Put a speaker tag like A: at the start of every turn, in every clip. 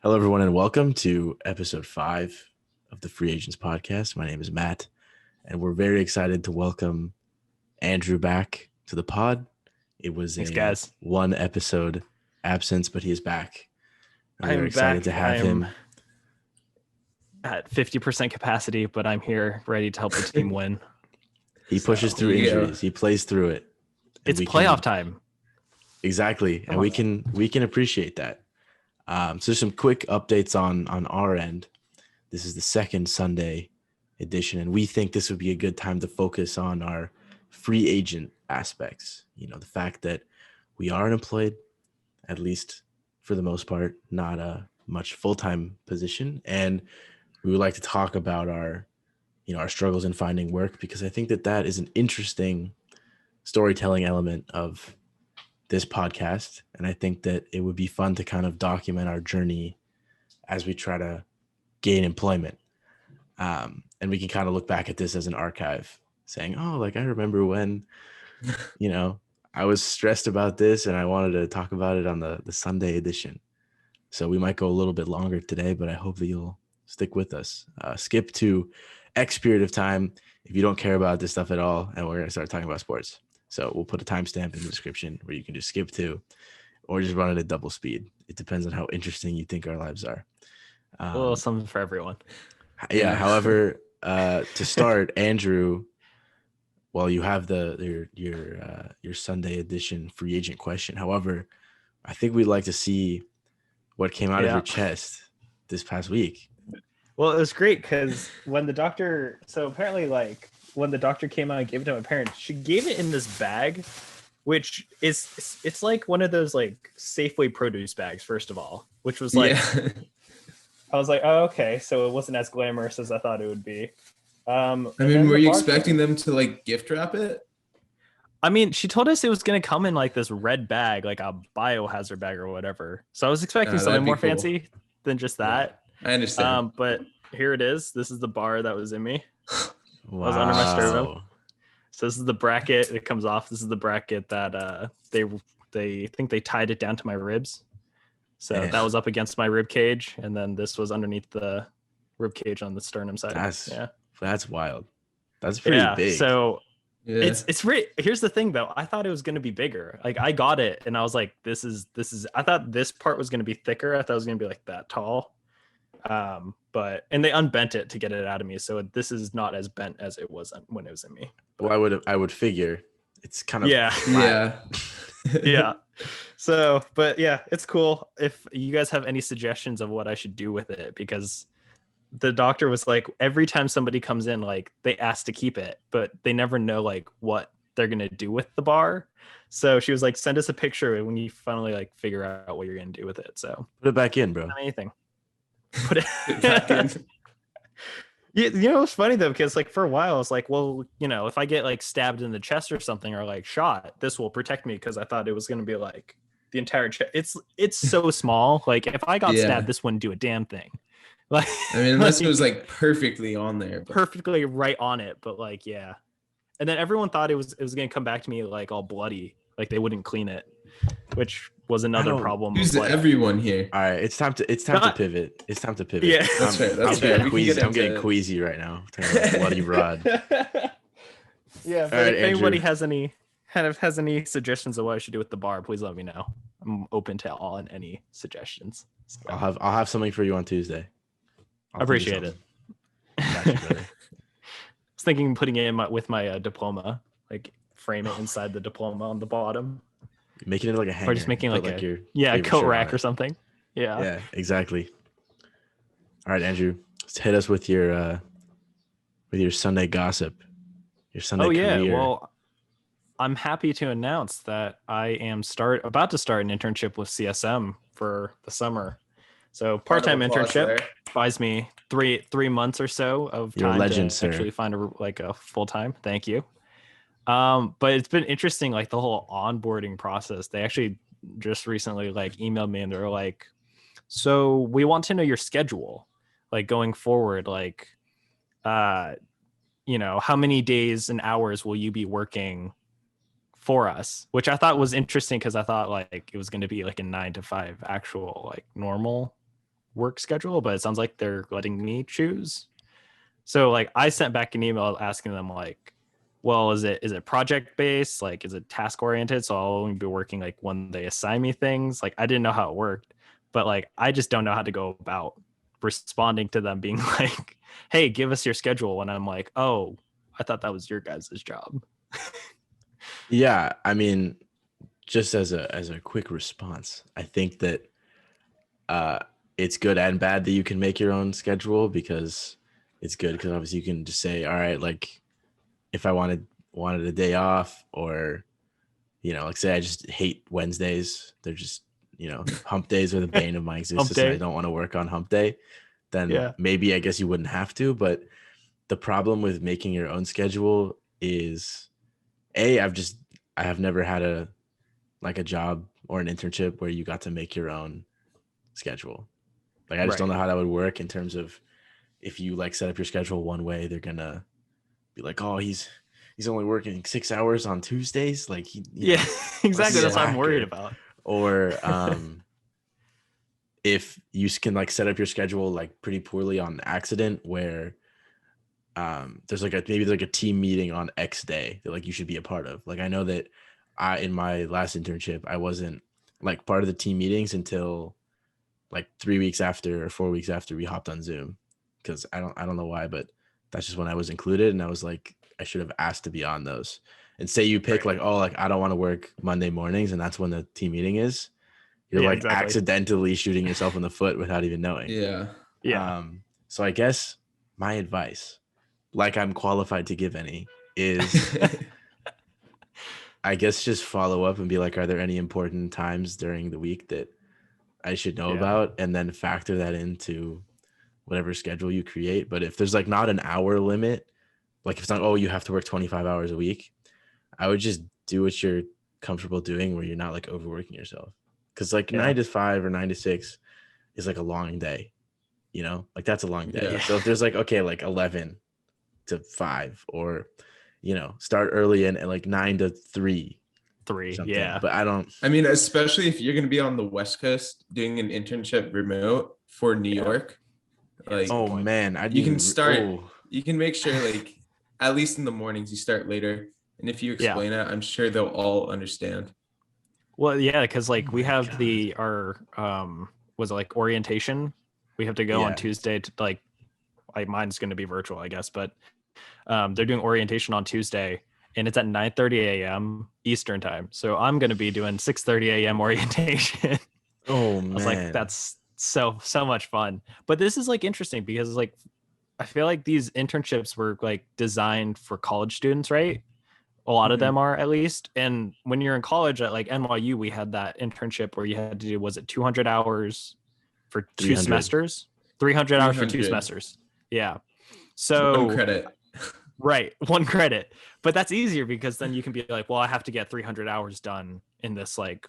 A: Hello, everyone, and welcome to episode 5 of the Free Agents Podcast. My name is Matt, and we're very excited to welcome Andrew back to the pod. It was
B: Thanks,
A: a
B: guys.
A: one episode absence, but he is back. And we're
B: I'm
A: excited
B: back.
A: to have him.
B: At 50% capacity, but I'm here ready to help the team win.
A: He pushes through injuries. He plays through it.
B: It's playoff time.
A: Exactly, and we can appreciate that. So some quick updates on our end. This is the second Sunday edition, and we think this would be a good time to focus on our free agent aspects. You know, the fact that we are unemployed, at least for the most part, not a much full-time position. And we would like to talk about our struggles in finding work, because I think that is an interesting storytelling element of this podcast. And I think that it would be fun to kind of document our journey as we try to gain employment. And we can kind of look back at this as an archive saying, oh, like I remember when, I was stressed about this and I wanted to talk about it on the Sunday edition. So we might go a little bit longer today, but I hope that you'll stick with us. Skip to X period of time if you don't care about this stuff at all, and we're going to start talking about sports. So we'll put a timestamp in the description where you can just skip to, or just run it at double speed. It depends on how interesting you think our lives are.
B: A little something for everyone.
A: Yeah. However, to start, Andrew, well, you have your Sunday edition free agent question. However, I think we'd like to see what came out of your chest this past week.
B: Well, it was great because when the doctor, when the doctor came out and gave it to my parents, she gave it in this bag, which it's like one of those like Safeway produce bags, first of all, which was like, I was like, oh, okay. So it wasn't as glamorous as I thought it would be.
C: Were you expecting them to like gift wrap it?
B: I mean, she told us it was going to come in like this red bag, like a biohazard bag or whatever. So I was expecting something more fancy than just that.
C: Yeah, I understand.
B: But here it is. This is the bar that was in me.
A: Wow.
B: I was under my sternum. So this is the bracket that comes off. This is the bracket that they think they tied it down to my ribs. So that was up against my rib cage, and then this was underneath the rib cage on the sternum side.
A: That's wild. That's pretty big.
B: So it's really, here's the thing though. I thought it was going to be bigger. Like I got it and I was like, this is, I thought this part was going to be thicker. I thought it was going to be like that tall. And they unbent it to get it out of me. So this is not as bent as it was when it was in me.
A: But well, I would figure it's kind of
B: yeah. So, but yeah, it's cool. If you guys have any suggestions of what I should do with it, because the doctor was like, every time somebody comes in, like they ask to keep it, but they never know like what they're going to do with the bar. So she was like, send us a picture when you finally like figure out what you're going to do with it. So
A: put it back in, bro.
B: Not anything. Put it back in. It's funny though, because like for a while I was like, well, if I get like stabbed in the chest or something, or like shot, this will protect me, because I thought it was going to be like the entire chest. It's so small. Like if I got stabbed, this wouldn't do a damn thing. Like
C: unless it was like perfectly on there,
B: perfectly right on it. But like, yeah. And then everyone thought it was going to come back to me like all bloody, like they wouldn't clean it, which was another problem.
C: Who's everyone here?
A: All right, it's time to pivot. It's time to pivot.
B: Yeah,
C: that's fair.
A: I'm getting queasy right now. Bloody rod.
B: Yeah, but if anybody has any suggestions of what I should do with the bar, please let me know. I'm open to all and any suggestions. So.
A: I'll have something for you on Tuesday.
B: I appreciate it.
A: Gotcha, brother.
B: I was thinking putting it in with my diploma, like frame it inside the diploma on the bottom.
A: Making it like a hanger.
B: Or just making like a coat rack or something. Yeah,
A: exactly. All right, Andrew, let's hit us with your Sunday gossip, your Sunday career.
B: Well, I'm happy to announce that I am about to start an internship with CSM for the summer. So part-time internship buys me three months or so of time to actually find a full-time. Thank you. But it's been interesting, like the whole onboarding process. They actually just recently like emailed me and they're like, so we want to know your schedule, like going forward, like, how many days and hours will you be working for us? Which I thought was interesting, because I thought like it was going to be like a 9 to 5 actual like normal work schedule, but it sounds like they're letting me choose. So like I sent back an email asking them like, well, is it project based? Like, is it task oriented? So I'll only be working like when they assign me things. Like I didn't know how it worked, but like I just don't know how to go about responding to them being like, hey, give us your schedule. And I'm like, oh, I thought that was your guys' job.
A: Yeah, I mean, just as a quick response, I think that it's good and bad that you can make your own schedule, because it's good because obviously you can just say, all right, like if I wanted a day off, or like say I just hate Wednesdays, they're just hump days are the bane of my existence, and I don't want to work on hump day, then maybe I guess you wouldn't have to. But the problem with making your own schedule is I have never had a job or an internship where you got to make your own schedule. Like I just don't know how that would work in terms of if you like set up your schedule one way, they're gonna be like, oh, he's only working 6 hours on Tuesdays. Like
B: exactly. That's what I'm worried about.
A: Or if you can like set up your schedule like pretty poorly on accident, where there's like maybe like a team meeting on X day that like you should be a part of. Like I know that in my last internship, I wasn't like part of the team meetings until like 3 weeks after or 4 weeks after we hopped on Zoom, because I don't know why, but that's just when I was included, and I was like, I should have asked to be on those. And say you pick like, oh, like I don't want to work Monday mornings, and that's when the team meeting is. You're accidentally shooting yourself in the foot without even knowing.
B: Yeah.
A: So I guess my advice, like I'm qualified to give any, is I guess just follow up and be like, are there any important times during the week that I should know about, and then factor that into whatever schedule you create. But if there's like not an hour limit, like if it's not, oh, you have to work 25 hours a week, I would just do what you're comfortable doing, where you're not like overworking yourself. Because like 9 to 5 or 9 to 6 is like a long day, like that's a long day.
C: Yeah.
A: So if there's like, okay, like 11 to 5, or, start early and like 9 to 3.
B: Yeah.
A: But
C: I mean, especially if you're going to be on the West Coast doing an internship remote for New York, like,
A: oh man,
C: you can make sure like at least in the mornings you start later. And if you explain it, I'm sure they'll all understand.
B: Well, yeah, because like we have our was it like orientation? We have to go on Tuesday to like mine's going to be virtual, I guess, but they're doing orientation on Tuesday, and it's at 9:30 a.m. Eastern time. So I'm going to be doing 6:30 a.m. orientation.
A: Oh man,
B: I was like, that's so much fun. But this is like interesting because like I feel like these internships were like designed for college students, right? A lot of them are, at least. And when you're in college at like NYU, we had that internship where you had to do, was it 200 hours for 2 semesters? 300 hours for 2 semesters. Yeah. So
C: 1 credit.
B: Right. 1 credit. But that's easier because then you can be like, well, I have to get 300 hours done in this like,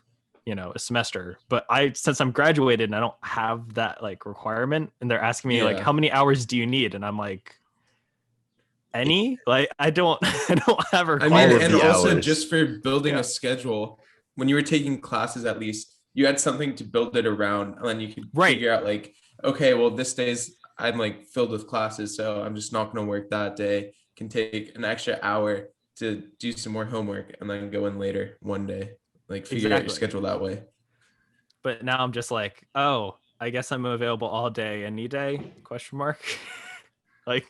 B: a semester. But since I'm graduated and I don't have that like requirement, and they're asking me like, how many hours do you need? And I'm like, any? Like I don't have a requirement.
C: I mean, and also just for building a schedule, when you were taking classes, at least you had something to build it around, and then you could figure out like, okay, well, this day's I'm like filled with classes, so I'm just not going to work that day. Can take an extra hour to do some more homework and then go in later one day. Like figure out your schedule that way.
B: But now I'm just like, oh, I guess I'm available all day, any day? ? Like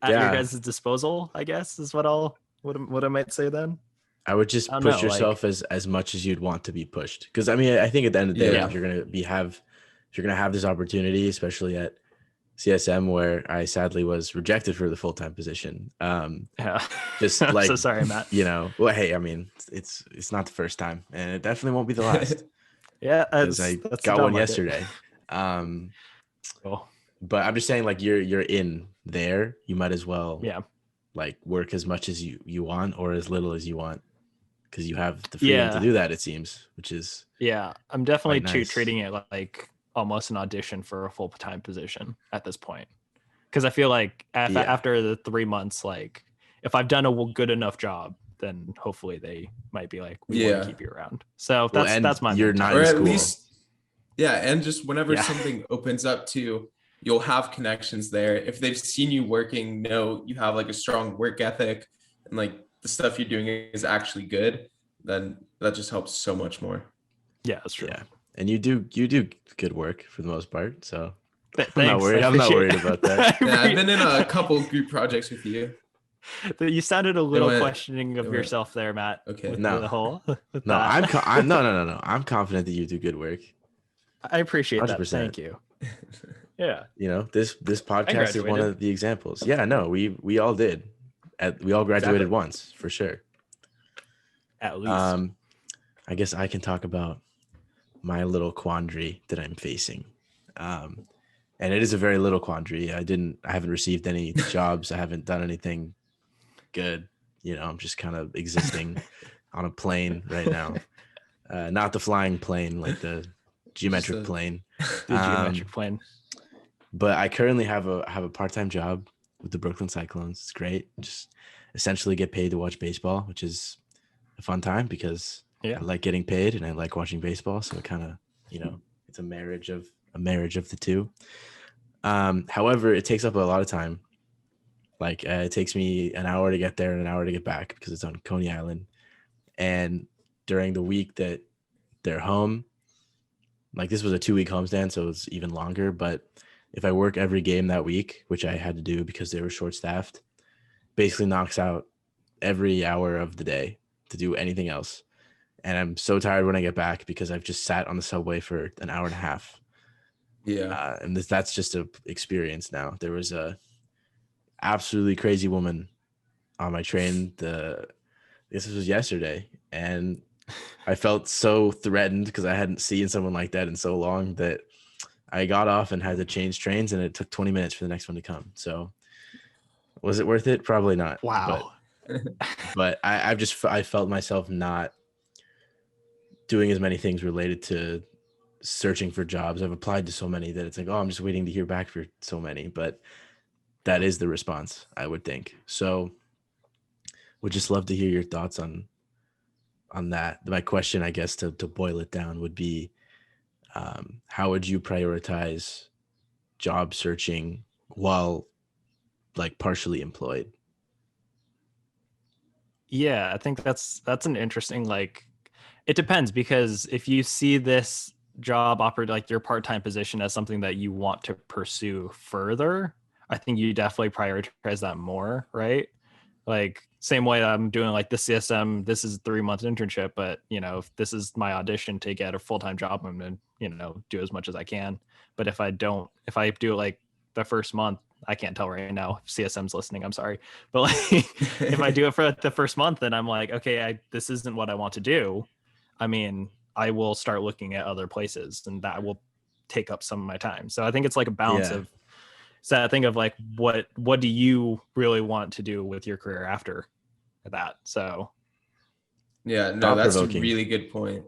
B: at your guys' disposal, I guess is what I might say then.
A: I would just push yourself as much as you'd want to be pushed. Because I mean, I think at the end of the day, if you're gonna have this opportunity, especially at CSM, where I sadly was rejected for the full-time position. Just like,
B: so sorry, Matt.
A: Well, hey, I mean, it's not the first time, and it definitely won't be the last.
B: That's
A: I got one yesterday.
B: Cool.
A: But I'm just saying, like, you're in there, you might as well like work as much as you want or as little as you want, because you have the freedom to do that, it seems, which is
B: I'm definitely
A: nice.
B: treating it like almost an audition for a full-time position at this point, because I feel like after the 3 months, like if I've done a good enough job, then hopefully they might be like, we want to keep you around. So that's my
C: or at least Yeah, and just whenever something opens up too, you'll have connections there. If they've seen you working, know you have like a strong work ethic and like the stuff you're doing is actually good, then that just helps so much more.
B: Yeah, that's true.
A: Yeah. And you do good work for the most part. So
B: I'm not worried
A: about that.
C: Yeah, I've been in a couple group projects with you.
B: You sounded a little questioning of yourself there, Matt.
C: Okay.
A: No.
B: The whole.
A: No, I'm no. I'm confident that you do good work.
B: I appreciate 100%. That.
A: 100%.
B: Thank you. Yeah.
A: You know, this podcast is one of the examples. Yeah, no, we all did. We all graduated once, for sure.
B: At least.
A: I guess I can talk about my little quandary that I'm facing. And it is a very little quandary. I haven't received any jobs. I haven't done anything good. You know, I'm just kind of existing on a plane right now. Not the flying plane, like the geometric plane.
B: The geometric plane.
A: But I currently have a part-time job with the Brooklyn Cyclones. It's great. Just essentially get paid to watch baseball, which is a fun time because I like getting paid and I like watching baseball. So it kind of, you know, it's a marriage of the two. However, it takes up a lot of time. Like it takes me an hour to get there and an hour to get back because it's on Coney Island. And during the week that they're home, like this was a 2-week homestand, so it's even longer. But if I work every game that week, which I had to do because they were short-staffed, basically knocks out every hour of the day to do anything else. And I'm so tired when I get back because I've just sat on the subway for an hour and a half.
C: Yeah.
A: And that's just an experience now. There was a absolutely crazy woman on my train. This was yesterday, and I felt so threatened because I hadn't seen someone like that in so long that I got off and had to change trains, and it took 20 minutes for the next one to come. So was it worth it? Probably not.
B: Wow.
A: But I felt myself not doing as many things related to searching for jobs. I've applied to so many that it's like, oh, I'm just waiting to hear back for so many. But that is the response, I would think. So would just love to hear your thoughts on that. My question, I guess, to boil it down would be, how would you prioritize job searching while like partially employed?
B: Yeah, I think that's an interesting, like, it depends, because if you see this job offered, like your part-time position, as something that you want to pursue further, I think you definitely prioritize that more, right? Like same way I'm doing like the CSM, this is a 3-month internship, but you know, if this is my audition to get a full-time job, I'm gonna, you know, do as much as I can. But if I do it like the first month, I can't tell right now if CSM's listening, I'm sorry. But like if I do it for the first month, then I'm like, okay, this isn't what I want to do. I mean, I will start looking at other places, and that will take up some of my time. So I think it's like a balance of, so I think of like, what do you really want to do with your career after that? So
C: yeah, no, that's a really good point.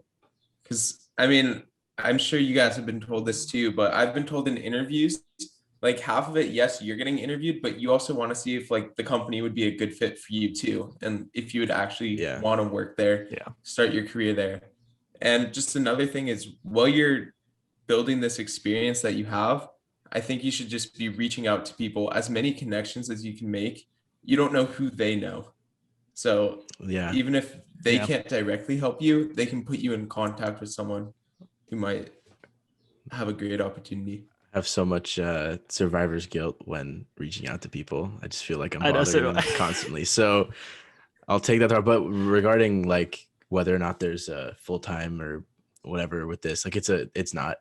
C: Because I mean, I'm sure you guys have been told this too, but I've been told in interviews, like half of it, yes, you're getting interviewed, but you also want to see if like the company would be a good fit for you too, and if you would actually want to work there, start your career there. And just another thing is, while you're building this experience that you have, I think you should just be reaching out to people, as many connections as you can make. You don't know who they know. So even if they can't directly help you, they can put you in contact with someone who might have a great opportunity.
A: I have so much survivor's guilt when reaching out to people. I just feel like I'm bothering them constantly. So I'll take that thought. But regarding like whether or not there's a full-time or whatever with this, like it's not.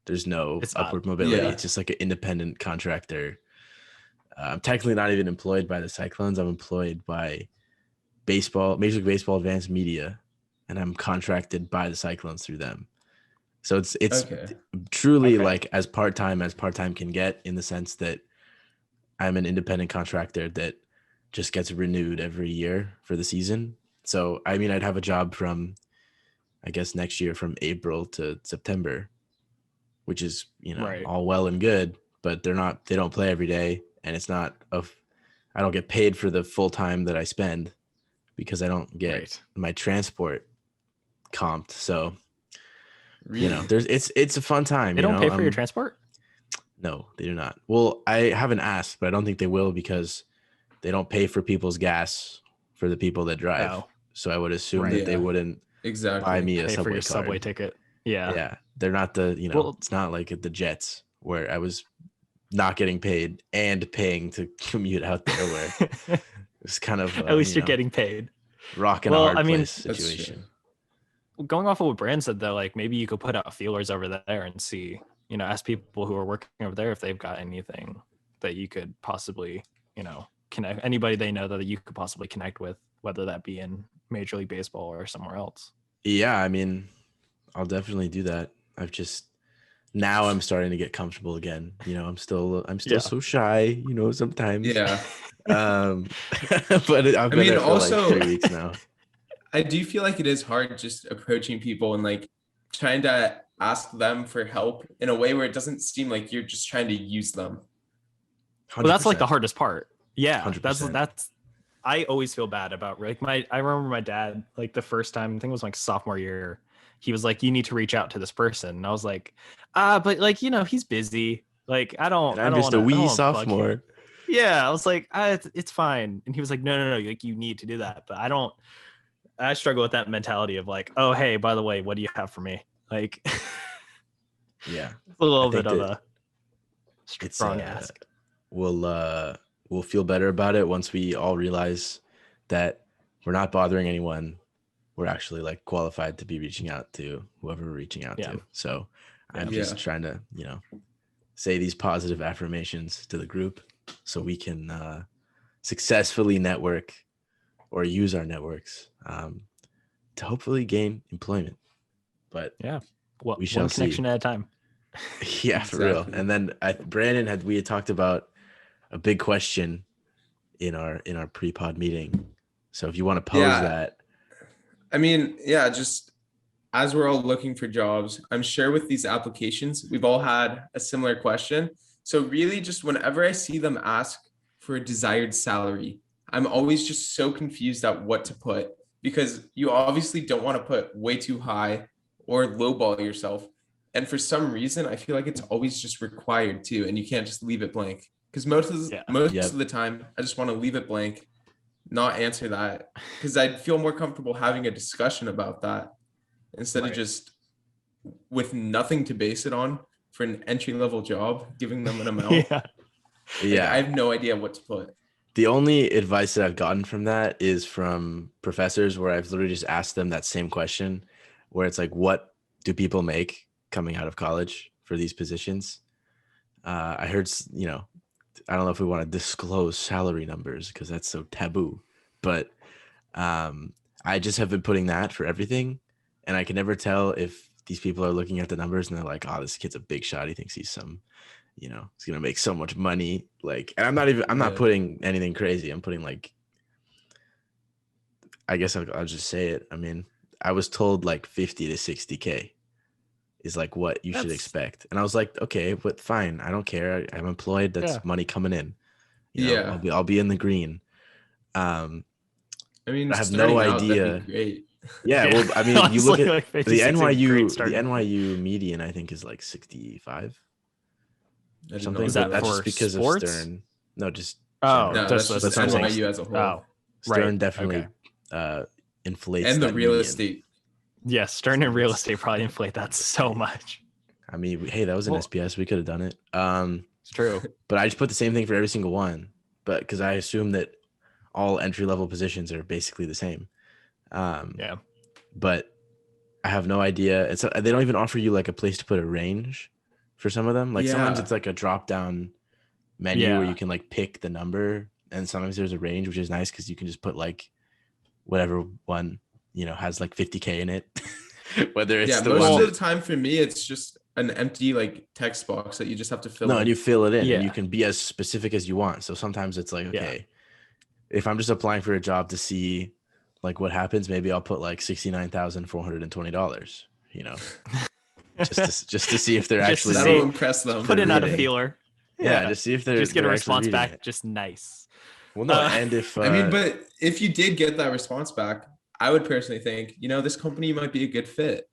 A: There's no upward mobility. It's just like an independent contractor. I'm technically not even employed by the Cyclones. I'm employed by Major League Baseball Advanced Media, and I'm contracted by the Cyclones through them. So it's truly like as part-time can get, in the sense that I'm an independent contractor that just gets renewed every year for the season. So, I mean, I'd have a job from, I guess, next year from April to September, which is, you know, all well and good, but they don't play every day. And it's not I don't get paid for the full time that I spend because I don't get my transport comped. So You know, it's a fun time.
B: They don't pay for your transport?
A: No, they do not. Well, I haven't asked, but I don't think they will because they don't pay for people's gas for the people that drive.
B: Oh.
A: So I would assume that they wouldn't buy me a
B: pay
A: subway
B: for your
A: card.
B: subway ticket. Yeah.
A: Yeah. They're not it's not like at the Jets where I was not getting paid and paying to commute out there where it's kind of
B: at least you're getting paid.
A: Rocking a hard place situation.
B: Going off of what Brand said though, like maybe you could put out feelers over there and see, ask people who are working over there if they've got anything that you could possibly, connect, anybody they know that you could possibly connect with, whether that be in Major League Baseball or somewhere else.
A: Yeah, I mean, I'll definitely do that. Now I'm starting to get comfortable again. I'm still so shy, sometimes.
C: Yeah.
A: But I've been there for like 3 weeks now.
C: I do feel like it is hard just approaching people and like trying to ask them for help in a way where it doesn't seem like you're just trying to use them.
A: 100%.
B: Well, that's like the hardest part. Yeah,
A: 100%.
B: that's. I always feel bad about like I remember my dad, like the first time, I think it was like sophomore year, he was like, you need to reach out to this person. And I was like, but like, he's busy. Like, I'm
A: just a wee sophomore.
B: Yeah. I was like, it's fine. And he was like, no. Like you need to do that. But I struggle with that mentality of like, oh, hey, by the way, what do you have for me? Like,
A: yeah,
B: a little bit of a strong ask.
A: We'll feel better about it once we all realize that we're not bothering anyone. We're actually like qualified to be reaching out to whoever we're reaching out to. So I'm just trying to, say these positive affirmations to the group so we can successfully network or use our networks to hopefully gain employment. But
B: we shall one connection
A: see.
B: At a time.
A: Yeah, for real. And then Brandon we had talked about a big question in our pre-pod meeting. So if you want to pose that.
C: I mean, just as we're all looking for jobs, I'm sure with these applications, we've all had a similar question. So really just whenever I see them ask for a desired salary, I'm always just so confused at what to put, because you obviously don't want to put way too high or lowball yourself. And for some reason, I feel like it's always just required too. And you can't just leave it blank, because most of the time I just want to leave it blank, not answer that, because I'd feel more comfortable having a discussion about that instead of just with nothing to base it on for an entry-level job, giving them an amount. I have no idea what to put.
A: The only advice that I've gotten from that is from professors, where I've literally just asked them that same question, where it's like, what do people make coming out of college for these positions? I heard, I don't know if we want to disclose salary numbers because that's so taboo, but I just have been putting that for everything. And I can never tell if these people are looking at the numbers and they're like, oh, this kid's a big shot. He thinks he's some, he's going to make so much money. Like, and I'm not putting anything crazy. I'm putting like, I guess I'll just say it. I mean, I was told like 50 to 60K is like what you should expect. And I was like, okay, but fine. I don't care. I'm employed. That's money coming in. I'll be in the green. I mean, I have no idea.
C: Great.
A: Yeah, well, I mean, you look at the NYU median, I think, is like 65. Something.
B: Is that
A: that's
B: for
A: just because
B: sports?
A: of Stern. No, just
C: that's NYU as a whole.
A: Oh, Stern definitely inflates.
C: And the real
A: median.
C: estate.
B: Yes, Stern and real estate probably inflate that so much.
A: I mean, hey, that was an SPS. We could have done it.
B: It's true.
A: But I just put the same thing for every single one. But because I assume that all entry-level positions are basically the same. But I have no idea. They don't even offer you like a place to put a range for some of them. Like sometimes it's like a drop-down menu where you can like pick the number, and sometimes there's a range, which is nice because you can just put like whatever one has like 50K in it. Whether it's
C: most of the time for me, it's just an empty like text box that you just have to fill in.
A: And you fill it in, and you can be as specific as you want. So sometimes it's like, okay, if I'm just applying for a job to see like what happens, maybe I'll put like $69,420, just to see if they're actually
C: that'll impress them.
B: Put it out a feeler.
A: Yeah, just see if they're
B: just get a response back.
A: It.
B: Just nice.
A: Well, no, and if
C: I mean, but if you did get that response back, I would personally think, this company might be a good fit.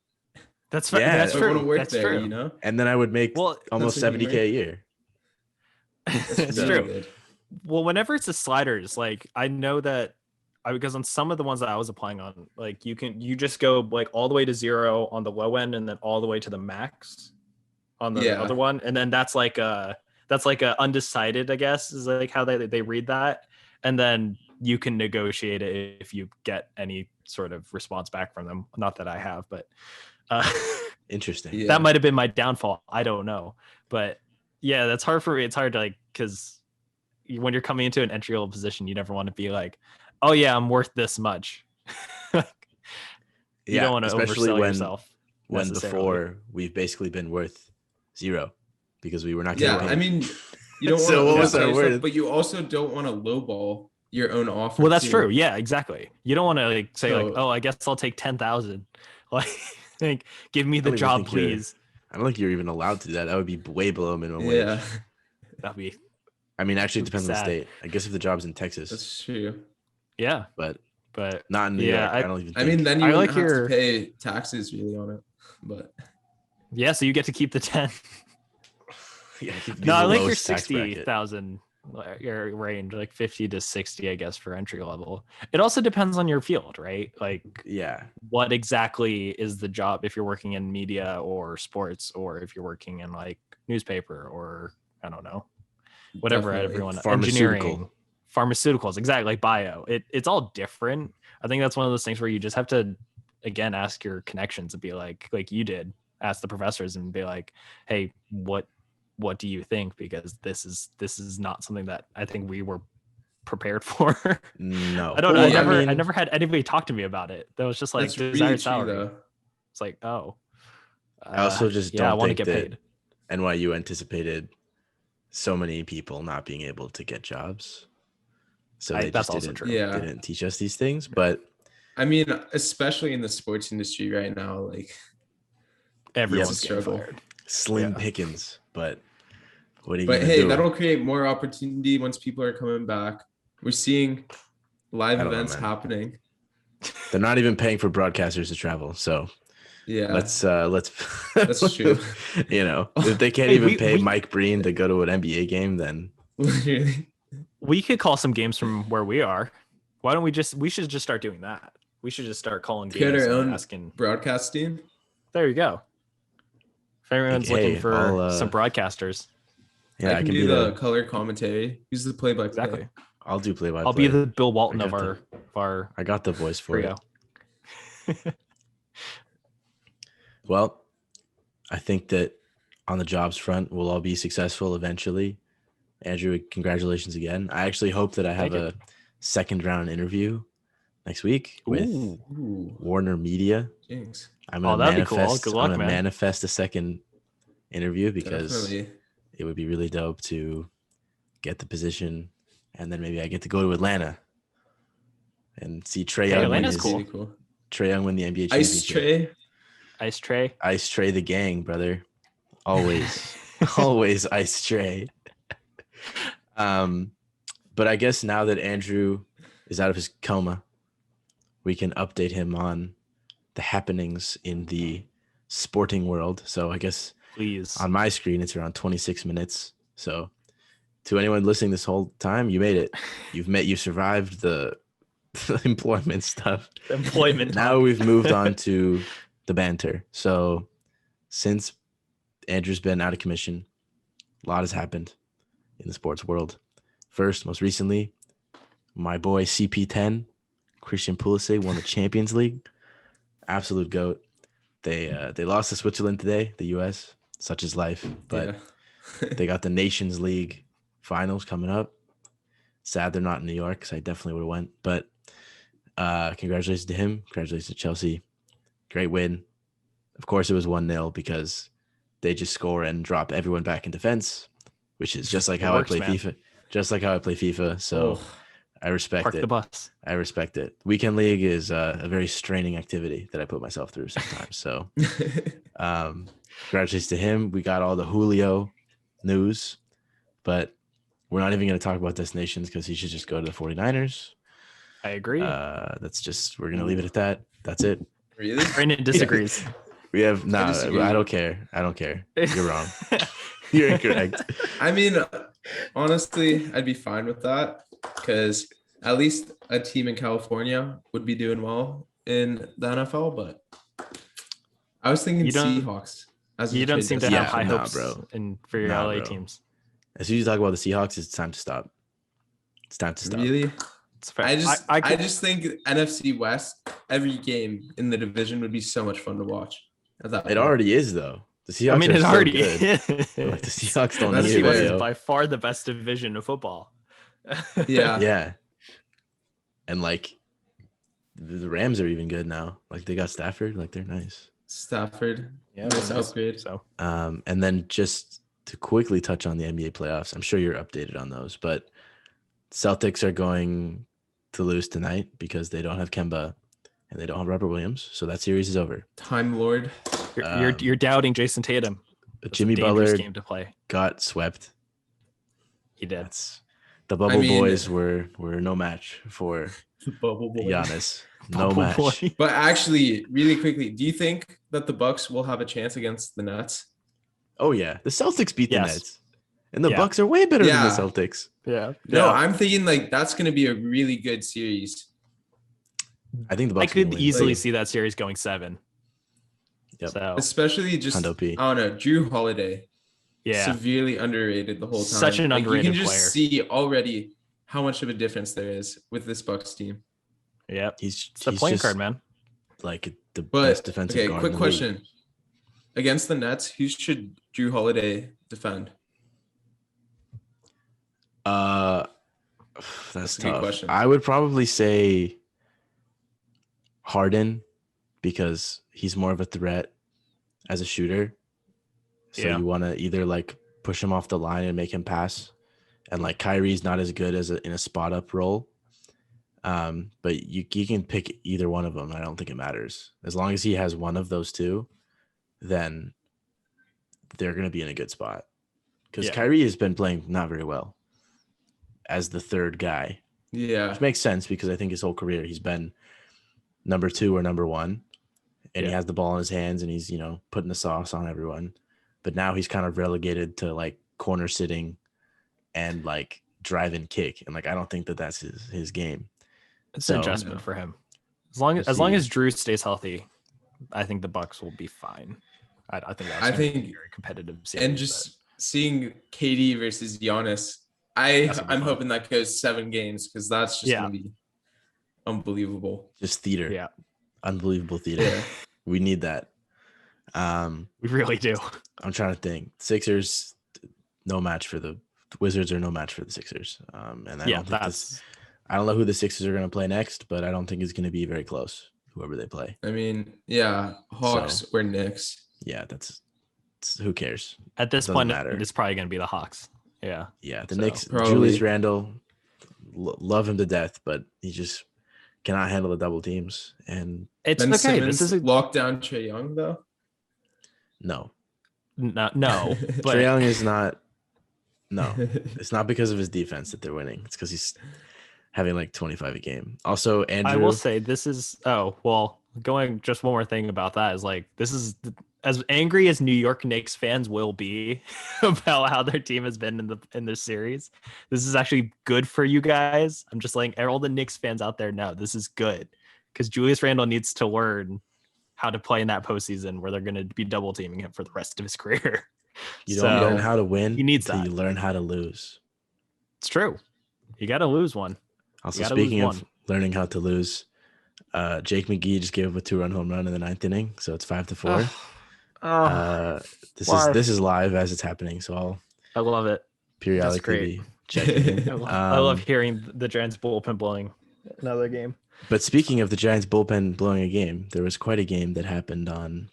B: That's
A: Yeah,
B: that's
C: I
B: true.
C: want to work
B: That's
C: there,
B: true.
C: you know?
A: And then I would make almost
C: that's what you
A: 70K a year.
B: It's
C: really
B: true.
C: good.
B: Well, whenever it's the sliders, like I know that because on some of the ones that I was applying on, like you just go like all the way to 0 on the low end and then all the way to the max on the other one. And then that's like a undecided, I guess, is like how they read that. And then you can negotiate it if you get any sort of response back from them. Not that I have, but
A: Interesting.
C: Yeah.
B: that might have been my downfall. I don't know. But yeah, that's hard for me. It's hard to like, because when you're coming into an entry level position, you never want to be like, oh yeah, I'm worth this much. You don't want to oversell yourself.
A: When before we've basically been worth 0 because we were not getting paid.
C: I mean, you don't want
A: So
C: to
A: what was our
C: oversell
A: worth?
C: yourself, but you also don't want to lowball your own offer.
B: Well, that's
C: too.
B: true. Yeah, exactly. You don't want to like say like,
C: So-
B: oh, I guess I'll take 10,000. Like, give me the
A: don't even
B: job,
A: think you're-
B: please.
A: I don't think you're even allowed to do that. That would be way below minimum wage.
C: Yeah,
B: That'd be
A: I mean, actually, it depends on the
B: Sad.
A: state. I guess if the job's in Texas,
C: that's true.
B: yeah,
A: but
B: but
A: not in New
B: Yeah,
A: York. I don't even think.
C: I mean, then you
B: I
C: wouldn't
B: like
C: have
B: your-
C: to pay taxes really on it. But
B: yeah. So you get to keep the 10.
A: yeah, you'd be
B: No,
A: the
B: I like your
A: lowest tax bracket.
B: 60,000 your range, like 50 to 60, I guess, for entry level. It also depends on your field, right? Like
A: Yeah,
B: what exactly is the job if you're working in media or sports, or if you're working in like newspaper, or I don't know, whatever.
C: Definitely.
B: Everyone
A: Pharmaceutical.
B: engineering, pharmaceuticals, exactly, like bio. It's all different. I think that's one of those things where you just have to again ask your connections and be like you did, ask the professors and be like, hey, what do you think? Because this is not something that I think we were prepared for.
A: no.
B: I don't know.
C: Well,
B: I never had anybody talk to me about it. That was just like
C: that's
B: desired
C: really true,
B: salary.
C: though.
B: It's like, oh,
A: I also just
B: yeah, I
A: don't
B: want to
A: think
B: get
A: that
B: paid.
A: NYU anticipated so many people not being able to get jobs, so they
B: That's
A: just
B: also
A: didn't,
B: true.
C: Yeah.
A: didn't teach us these things. But
C: I mean, especially in the sports industry right now, like
B: Everyone's
C: a
B: getting
C: struggle.
B: fired.
A: slim
B: Yeah.
A: pickings. But what are you
C: But
A: gonna
C: hey,
A: do?
C: that'll create more opportunity once people are coming back. We're seeing live
A: I don't know,
C: events
A: man.
C: happening.
A: They're not even paying for broadcasters to travel. So
C: Yeah,
A: let's
C: that's true.
A: You know, if they can't
B: Hey,
A: even
B: we-
A: pay
B: we-
A: Mike Breen to go to an NBA game, then
C: Literally.
B: We could call some games from where we are. Why don't we should just start doing that. We should just start calling
C: Get
B: games
C: our
B: and
C: own
B: asking.
C: broadcast team.
B: There you go. If anyone's
A: Hey,
B: looking for
A: I'll,
B: some broadcasters,
A: yeah,
C: I can
A: could
C: do
A: be
C: the color commentary. Use the play-by-play.
B: exactly.
A: I'll do play by play.
B: I'll be the Bill Walton
A: I
B: of
A: got
B: our
A: I got the voice for
B: trio.
A: it. Well, I think that on the jobs front, we'll all be successful eventually. Andrew, congratulations again. I actually hope that I have
B: Thank
A: a second round interview next week with
B: Ooh.
C: Ooh,
A: Warner Media.
C: jinx.
A: I'm gonna
B: that'd be cool.
A: manifest.
B: Good luck,
A: I'm gonna
B: man.
A: manifest a second interview because
C: Definitely.
A: it would be really dope to get the position, and then maybe I get to go to Atlanta and see Trae
B: Hey,
A: Young win
B: Atlanta's
A: his,
B: cool.
C: Pretty cool.
A: Trae Young win the NBA championship.
C: Ice tray.
B: Ice tray.
A: Ice Trae the gang, brother. Always, always Ice Trae. But I guess now that Andrew is out of his coma, we can update him on the happenings in the sporting world. So I guess
B: Please.
A: on my screen, it's around 26 minutes. So to anyone listening this whole time, you made it. You survived the employment stuff.
B: Employment.
A: Now we've moved on to the banter. So since Andrew's been out of commission, a lot has happened in the sports world. First, most recently, my boy CP10, Christian Pulisic, won the Champions League. Absolute GOAT. They lost to Switzerland today, the US. Such is life. But
C: Yeah.
A: they got the Nations League finals coming up. Sad they're not in New York because I definitely would have went. But congratulations to him. Congratulations to Chelsea. Great win. Of course, it was 1-0 because they just score and drop everyone back in defense, which is just like
B: It
A: how
B: works,
A: I play
B: man.
A: FIFA. Just like how I play FIFA. So
C: Oh,
A: I respect
B: Park
A: it.
B: the bus.
A: I respect it. Weekend League is a very straining activity that I put myself through sometimes. So congratulations to him. We got all the Julio news, but we're not even going to talk about destinations because he should just go to the 49ers.
B: I agree.
A: We're going to leave it at that. That's it.
C: really?
B: Brandon disagrees.
A: We have no. I don't care. You're wrong. You're incorrect.
C: I mean, honestly, I'd be fine with that because at least a team in California would be doing well in the NFL. But I was thinking Seahawks.
B: You don't seem to have high hopes
A: bro.
B: For your LA teams.
A: As soon as you talk about the Seahawks, it's time to stop. It's time to stop.
C: Really? I just think NFC West, every game in the division would be so much fun to watch.
A: It already is, though. The Seahawks
B: it already
A: is. Like, the Seahawks don't need it.
B: Is by far the best division of football.
A: Yeah. And like the Rams are even good now. Like they got Stafford. Like they're nice.
C: Stafford. Yeah, nice upgrade.
B: So
A: and then just to quickly touch on the NBA playoffs, I'm sure you're updated on those, but Celtics are going to lose tonight because they don't have Kemba and they don't have Robert Williams. So that series is over.
C: Time Lord.
B: You're doubting Jason Tatum.
A: Jimmy Butler
B: game to play.
A: Got swept.
B: He did.
A: The Bubble Boys were no match for Giannis. No match.
C: But actually, really quickly, do you think that the Bucks will have a chance against the Nets?
A: Oh yeah, the Celtics beat the Nets, and the Bucks are way better than the Celtics.
B: Yeah.
C: No, I'm thinking like that's going to be a really good series.
A: I think the Bucks.
B: I could easily see that series going 7.
A: Yep.
B: So
C: especially just I don't know, Drew Holiday.
B: Yeah.
C: Severely underrated the whole time.
B: Such an underrated player.
C: You can just see already how much of a difference there is with this Bucks team.
B: Yeah.
A: He's
B: the point guard, man.
A: Like the best defensive guard.
C: Quick question. Against the Nets, who should Drew Holiday defend?
A: That's
C: a
A: tough.
C: good question.
A: I would probably say Harden because he's more of a threat as a shooter. So you want to either like push him off the line and make him pass. And like Kyrie's not as good as in a spot up role. But you can pick either one of them. I don't think it matters. As long as he has one of those two, then they're going to be in a good spot. Because Kyrie has been playing not very well as the third guy.
C: Yeah.
A: Which makes sense because I think his whole career he's been number 2 or number 1. And he has the ball in his hands and he's, putting the sauce on everyone. But now he's kind of relegated to like corner sitting and like drive and kick. And like I don't think that that's his game.
B: It's an adjustment for him. As long as Drew stays healthy, I think the Bucks will be fine. I think that's a very competitive series.
C: And just seeing KD versus Giannis, I'm hoping that goes 7 games because that's just gonna be unbelievable.
A: Just theater.
B: Yeah.
A: Unbelievable theater. Yeah. We need that.
B: We really do.
A: I'm trying to think. Sixers, no match for the Wizards are no match for the Sixers. And I don't know who the Sixers are going to play next, but I don't think it's going to be very close. Whoever they play.
C: I mean, Hawks or Knicks.
A: Yeah, who cares?
B: At this point, it's probably going to be the Hawks. Yeah.
A: Yeah, the Knicks. Probably. Julius Randle, love him to death, but he just cannot handle the double teams. And
B: it's Ben okay.
C: Simmons
B: This is
C: lockdown Trae Young though.
A: No.
B: No.
A: Trae Young is not. No, it's not because of his defense that they're winning. It's because he's having like 25 a game. Also, Andrew.
B: I will say this is. Oh well, going just one more thing about that is like this is as angry as New York Knicks fans will be about how their team has been in this series. This is actually good for you guys. I'm just letting all the Knicks fans out there know this is good because Julius Randle needs to learn how to play in that postseason where they're going to be double teaming him for the rest of his career.
A: You don't learn how to win.
B: You need that.
A: You learn how to lose.
B: It's true. You got to lose one.
A: Also, speaking of learning how to lose, Jake McGee just gave up a 2-run home run in the 9th inning, so it's 5-4. This is live as it's happening, so
B: I love it.
A: Periodically be checking.
B: I love hearing the Giants bullpen blowing another game.
A: But speaking of the Giants bullpen blowing a game, there was quite a game that happened on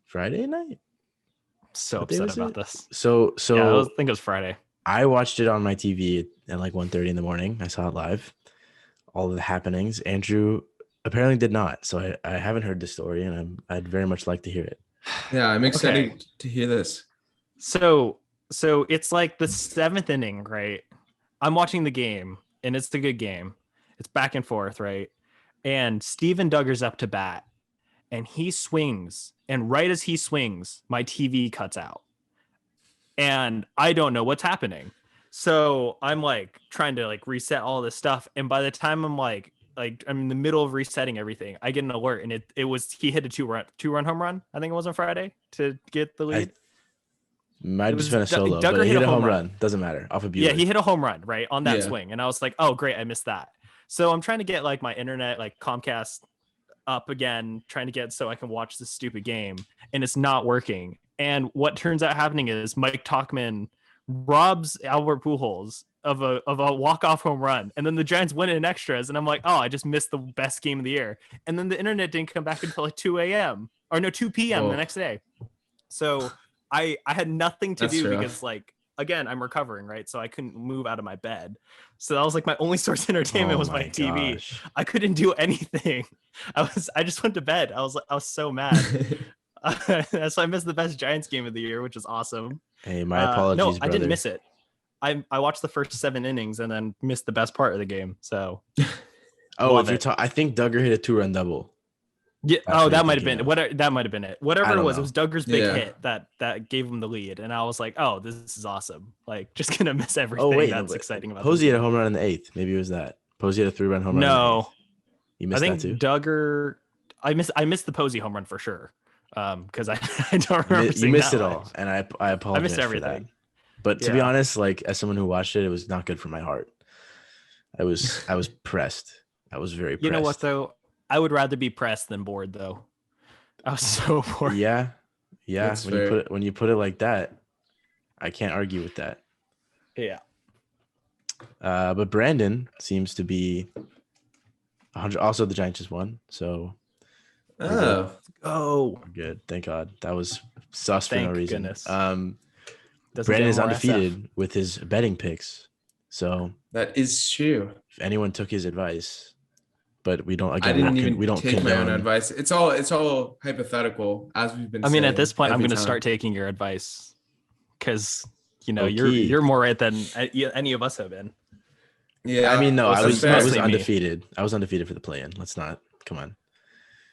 A: Friday night.
B: So upset about this.
A: So
B: yeah, I think it was Friday.
A: I watched it on my TV at like 1:30 in the morning. I saw it live, all of the happenings. Andrew apparently did not. So I haven't heard the story, and I'd very much like to hear it.
C: Yeah, I'm excited to hear this.
B: So it's like the 7th inning, right? I'm watching the game, and it's a good game. It's back and forth, right? And Steven Duggar's up to bat, and he swings, and right as he swings, my TV cuts out. And I don't know what's happening. So I'm like trying to like reset all this stuff. And by the time I'm like I'm in the middle of resetting everything, I get an alert, and it was he hit a two-run home run. I think it was on Friday to get the lead.
A: Might have just been a solo, but he hit a home run. Doesn't matter. Off of Bueller.
B: Yeah, he hit a home run right on that swing. And I was like, oh great, I missed that. So I'm trying to get like my internet, like Comcast up again, trying to get so I can watch this stupid game, and it's not working. And what turns out happening is Mike Tauchman robs Albert Pujols of a walk-off home run, and then the Giants win it in extras, and I'm like, oh, I just missed the best game of the year. And then the internet didn't come back until like 2 a.m. or no 2 p.m. the next day. So I had nothing to do because like again, I'm recovering, right? So I couldn't move out of my bed. So that was like my only source of entertainment was my TV. Gosh. I couldn't do anything. I just went to bed. I was so mad. So I missed the best Giants game of the year, which is awesome.
A: Hey, my apologies. No,
B: brother. I didn't miss it. I watched the first 7 innings and then missed the best part of the game. So,
A: I think Duggar hit a 2-run double.
B: Yeah. That might have been that might have been it. Whatever it was Duggar's big hit that gave him the lead, and I was like, oh, this is awesome. Like, just gonna miss everything. That's exciting about.
A: Posey had a home run in the 8th. Maybe it was that. Posey had a 3-run home run.
B: No,
A: you missed that too.
B: Duggar. I missed the Posey home run for sure. Because I don't remember.
A: You missed it all, and I apologize.
B: I missed everything.
A: For that. But to be honest, like as someone who watched it, it was not good for my heart. I was pressed. I was very pressed.
B: You know what though? I would rather be pressed than bored though. I was so bored.
A: Yeah. When you put it like that, I can't argue with that.
B: Yeah.
A: But Brandon seems to be 100. Also, the Giants just won, so.
B: Oh,
A: good. Thank God. That was sus for no reason.
B: Goodness.
A: Brandon is undefeated with his betting picks. So
C: that is true.
A: If anyone took his advice, but we don't. Again,
C: I didn't even take my own advice. It's all hypothetical, as we've been.
B: I mean, at this point, I'm going to start taking your advice because you're more right than any of us have been.
A: Yeah, I mean, no, I was undefeated. I was undefeated for the play-in. Let's not. Come on.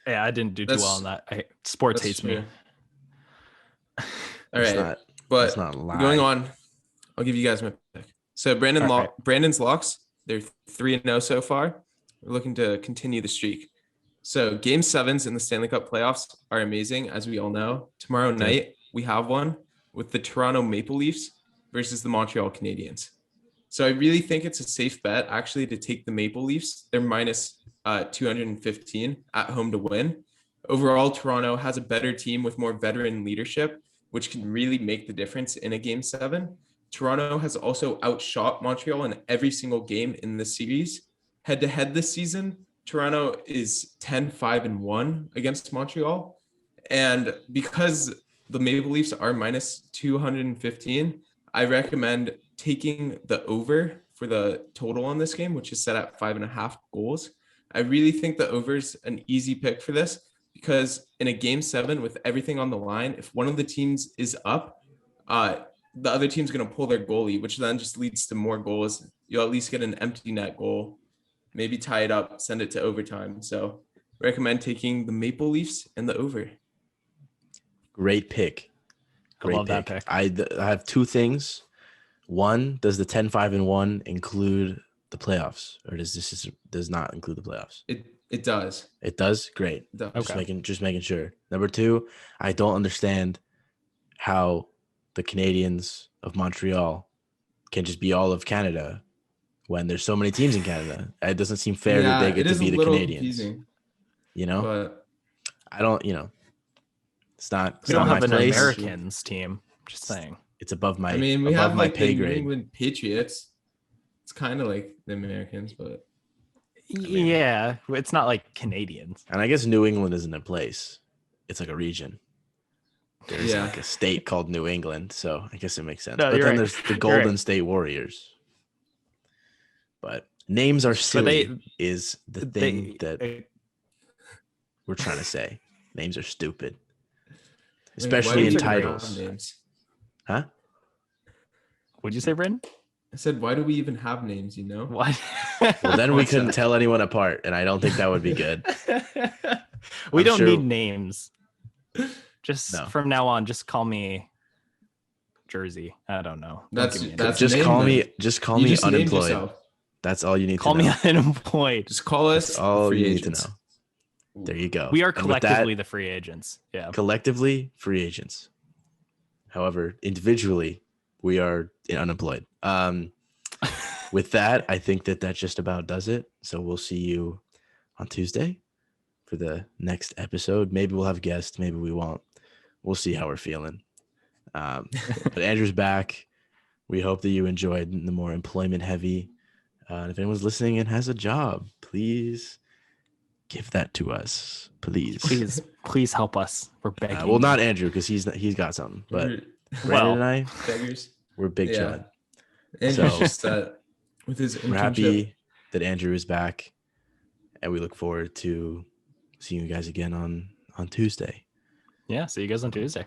B: Yeah, I didn't do too well on that. Sports hates me.
C: All right, but going on, I'll give you guys my pick. So Brandon's locks, they're 3-0 so far. We're looking to continue the streak. So Game 7s in the Stanley Cup playoffs are amazing, as we all know. Tomorrow night, we have one with the Toronto Maple Leafs versus the Montreal Canadiens. So I really think it's a safe bet, actually, to take the Maple Leafs. They're minus 215 at home to win. Overall, Toronto has a better team with more veteran leadership, which can really make the difference in a Game 7. Toronto has also outshot Montreal in every single game in the series. Head-to-head this season, Toronto is 10-5-1 against Montreal. And because the Maple Leafs are minus 215, I recommend taking the over for the total on this game, which is set at 5.5 goals. I really think the over is an easy pick for this because in a Game 7 with everything on the line, if one of the teams is up, the other team's going to pull their goalie, which then just leads to more goals. You'll at least get an empty net goal, maybe tie it up, send it to overtime. So recommend taking the Maple Leafs and the over.
A: Great pick.
B: I love that pick.
A: I have two things. One, does the 10-5-1 include the playoffs, or does not include the playoffs?
C: It does.
A: It does? Great.
C: It does.
A: Okay. Just making sure. Number two, I don't understand how the Canadiens of Montreal can just be all of Canada when there's so many teams in Canada. It doesn't seem fair that they get to be the Canadiens. Confusing,
C: but
A: I don't. It's not.
B: We don't have an Americans team. Just saying.
A: It's above my.
C: We have like the New England Patriots. It's kind of like the Americans, but
B: yeah, it's not like Canadians.
A: And I guess New England isn't a place; it's like a region. There's like a state called New England, so I guess it makes sense.
B: No,
A: but then
B: right.
A: There's the Golden State Warriors. But names are silly is the thing that we're trying to say. Names are stupid, especially in titles.
C: Names?
A: Huh?
B: What'd you say, Brandon?
C: I said, why do we even have names,
B: What?
A: Well, then we couldn't tell anyone apart, and I don't think that would be good.
B: We
A: I'm
B: don't
A: sure-
B: need names. Just
A: No.
B: from now on, just call me Jersey. I don't know. Don't
C: That's
B: give me a
C: that's
B: name.
A: just
C: name
A: call
C: then.
A: me just call
C: You
A: me
C: just named
A: unemployed.
C: yourself.
A: That's all you need
B: Call
A: to
B: me
A: know.
B: unemployed.
C: Just call us
A: That's all
C: free
A: you
C: agents.
A: need to know. There you go.
B: We are
A: And with that,
B: collectively the free agents. Yeah.
A: collectively free agents. However, individually, we are unemployed. With that, I think that just about does it. So we'll see you on Tuesday for the next episode. Maybe we'll have guests. Maybe we won't. We'll see how we're feeling. But Andrew's back. We hope that you enjoyed the more employment heavy. If anyone's listening and has a job, please give that to us.
B: Please help us. We're begging.
A: Well, not Andrew, because he's got something. But Brandon and I,
C: beggars.
A: we're big chilling.
C: Andrew's
A: So-
C: just with his internship.
A: We're happy that Andrew is back, and we look forward to seeing you guys again on Tuesday.
B: Yeah. See you guys on Tuesday.